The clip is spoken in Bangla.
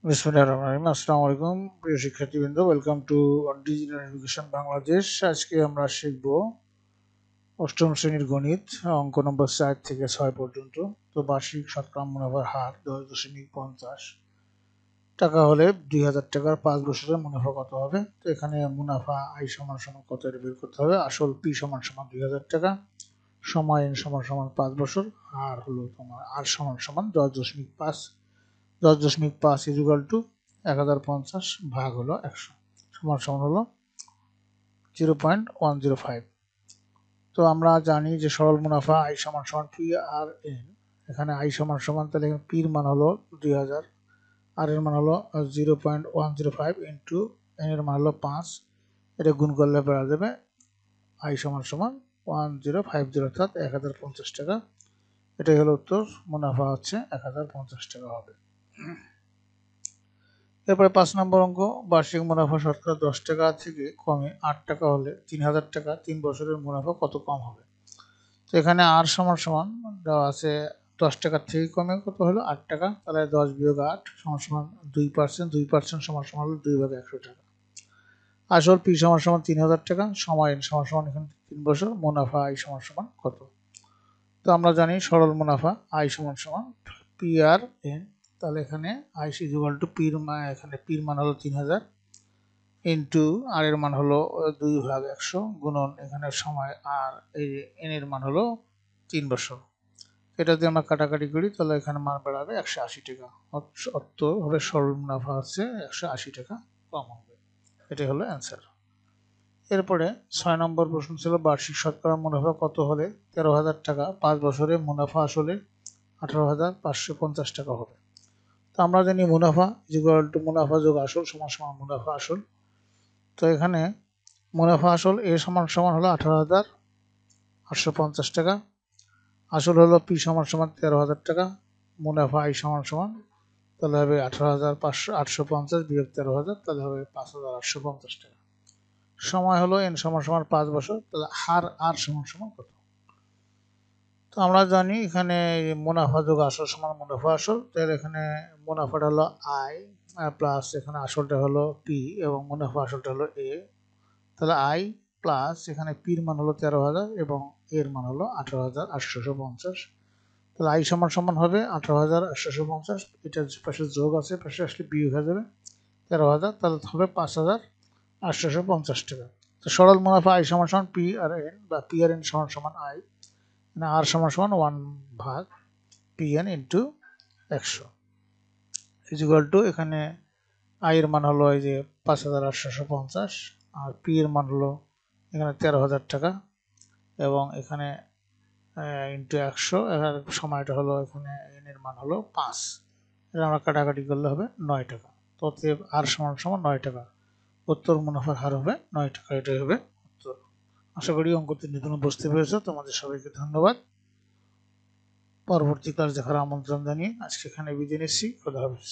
বিসমিল্লাহিররহমানিররহিম। আসসালামু আলাইকুম প্রিয় শিক্ষার্থীবৃন্দ, welcome to digital education Bangladesh. আজকে আমরা শিখব অষ্টম শ্রেণীর গণিত, অঙ্ক নম্বর 4 থেকে 6 পর্যন্ত। তো বার্ষিক শতকরা মুনাফার হার 10.50 টাকা হলে 2000 টাকার 5 বছরের মুনাফা কত হবে? তো এখানে মুনাফা আই সমান সমান কত এটা বের করতে হবে। আসল পি সমান সমান 2000 টাকা, সময় এন সমান সমান 5 বছর, আর হলো তোমার আর সমান সমান 10.5। 10.5 ইকুয়াল টু 1050 ভাগ হলো 100 সমান সমান হলো 0.105। তো আমরা জানি যে সরল মুনাফা আই সমান সমান পি আর এন। এখানে আই সমান সমান, তাহলে পির মান হলো 2000, আর এর মান হলো 0.105 ইন্টু এন এর মান হলো 5। এটা গুণ করলে পাওয়া যাবে আই সমান সমান 1050, অর্থাৎ 1050 টাকা। এটাই হলো উত্তর। মুনাফা হচ্ছে 1050 টাকা হবে। এরপরে 5 নম্বর অঙ্ক, বার্ষিক মুনাফা শতকরা 10 টাকা থেকে কমে 8 টাকা হলে 3000 টাকা 3 বছরের মুনাফা কত কম হবে? তো এখানে আর সমান সমান দেওয়া আছে 10 টাকার থেকে কমে কত হলো 8 টাকা, তাহলে 10 বিয়োগ 8 সমান সমান 2%। 2% সমান সমান হলো 2 ভাগ 100 টাকা। আসল পি সমান সমান 3000 টাকা, সময় এন সমান সমান এখানে 3 বছর, মুনাফা আই সমান সমান কত? তো আমরা জানি সরল মুনাফা আই সমান সমান পি আর এন। তাহলে এখানে আই ইকুয়াল টু পির মান, এখানে পির মান হলো 3000 ইন্টু আর এর মান হলো 2 ভাগ 100 গুণন এখানে সময় আর এই এন এর মান হলো 3 বছর। এটা যদি আমরা কাটাকাটি করি তাহলে এখানে মান বেড়াবে 180 টাকা। অর্থ হবে সরল মুনাফা হচ্ছে 180 টাকা কম হবে। এটাই হলো অ্যান্সার। এরপরে 6 নম্বর প্রশ্ন ছিল বার্ষিক শতকরা মুনাফা কত হলে 13,000 টাকা 5 বছরে মুনাফা আসলে 18,550 টাকা হবে? তো আমরা জানি মুনাফা ইকুয়াল টু মুনাফা যোগ আসল সমান সমান মুনাফা আসল। তো এখানে মুনাফা আসল এ সমান সমান হলো 18,850 টাকা, আসল হলো পি সমান সমান 13,000 টাকা, মুনাফা আই সমান সমান তাহলে হবে 18,850 বিয়োগ 13,000, তাহলে হবে 5,850 টাকা। সময় হলো এন সমান সমান 5 বছর, তাহলে হার আর সমান সমান কত? তো আমরা জানি এখানে মুনাফা যোগ আসল সমান মুনাফা আসল। তাহলে এখানে মুনাফাটা হলো আই প্লাস এখানে আসলটা হলো পি এবং মুনাফা আসলটা হলো এ। তাহলে আই প্লাস এখানে পির মান হলো 13,000 এবং এর মান হলো 18,850। তাহলে আই সমান সমান হবে 18,850, এটার পাশে যোগ আছে, পাশে আসলে বিয়োগ হয়ে যাবে 13,000, তাহলে হবে 5,850 টাকা। তো সরল মুনাফা আই সমান সমান পি আর এন বা পি আর এন সমান সমান আই, মানে আর সমান সমান 1 ভাগ P N into 100 equal to এখানে আই এর মান হলো এই যে 5,850 আর পি এর মান হলো এখানে 13,000 টাকা এবং এখানে ইন্টু 100, এখানে সময়টা হলো এখানে এন এর মান হলো 5। এটা আমরা কাটাকাটি করলে হবে 9 টাকা। তো অতএব আর সমান সমান 9 টাকা। উত্তর মুনাফার হার হবে 9 টাকা। এটাই হবে উত্তর। আশা করি অঙ্কটি নিপুণ বুঝতে পেরেছো। তোমাদের সবাইকে ধন্যবাদ। পরবর্তী ক্লাস দেখার আমন্ত্রণ জানিয়ে আজকে এখানে বিদায় নিচ্ছি। খোদা হাফেজ।